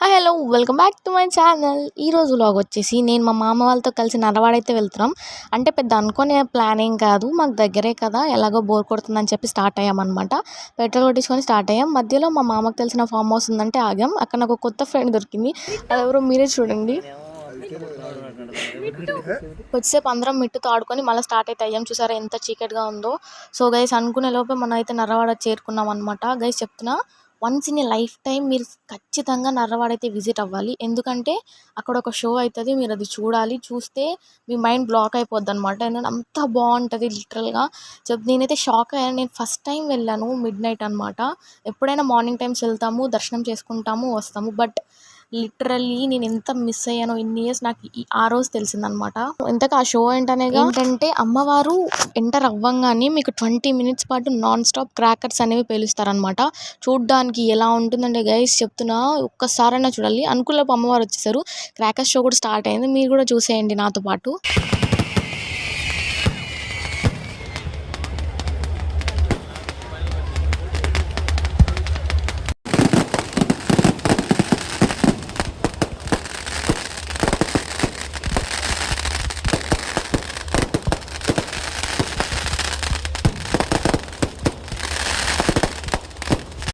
Hello welcome back to my channel. ఈరోజు vlog వచ్చేసి నేను మా మామ వాళ్ళతో కలిసి నరవాడైతే వెళ్తున్నాం. అంటే పెద్ద అనుకునే ప్లాన్ ఏం కాదు, మాకు దగ్గరే కదా, ఎలాగో బోర్ కొడుతుందని చెప్పి స్టార్ట్ అయ్యామన్నమాట. పెట్రోల్ కొట్టించుకొని స్టార్ట్ అయ్యాం. మధ్యలో మా మామకు తెలిసిన ఫామ్ హౌస్ ఉందంటే ఆగాం. అక్కడ నాకు కొత్త ఫ్రెండ్ దొరికింది, అదెవరో మీరే చూడండి. కొద్దిసేపు అందరం మిట్టుతో ఆడుకొని మళ్ళీ స్టార్ట్ అయితే అయ్యాం. చూసారా ఎంత చీకటిగా ఉందో. సో గైస్ అనుకునే లోపే మనం అయితే నర్రవాడ చేరుకున్నాం అనమాట. గైస్ చెప్తున్నా, once in a life time మీరు ఖచ్చితంగా నర్రవాడ అయితే విజిట్ అవ్వాలి. ఎందుకంటే అక్కడ ఒక షో అవుతుంది, మీరు అది చూడాలి. చూస్తే మీ మైండ్ బ్లాక్ అయిపోద్ది అనమాట. ఎందుకంటే అంత బాగుంటుంది లిటరల్గా. నేనైతే షాక్ అయ్యాను. నేను ఫస్ట్ టైం వెళ్ళాను మిడ్ నైట్ అనమాట. ఎప్పుడైనా మార్నింగ్ టైమ్స్ వెళ్తాము, దర్శనం చేసుకుంటాము, వస్తాము. బట్ లిటరల్లీ నేను ఎంత మిస్ అయ్యానో ఇన్ని ఇయర్స్, నాకు ఆ రోజు తెలిసిందనమాట. ఇంతకు ఆ షో ఏంటంటే అమ్మవారు ఎంటర్ అవ్వంగానే మీకు 20 minutes పాటు నాన్ స్టాప్ క్రాకర్స్ అనేవి పేలుస్తారనమాట. చూడ్డానికి ఎలా ఉంటుందంటే గైస్ చెప్తున్నా, ఒక్కసారైనా చూడాలి. అనుకున్నప్పుడు అమ్మవారు వచ్చేసారు, క్రాకర్స్ షో కూడా స్టార్ట్ అయింది. మీరు కూడా చూసేయండి నాతో పాటు.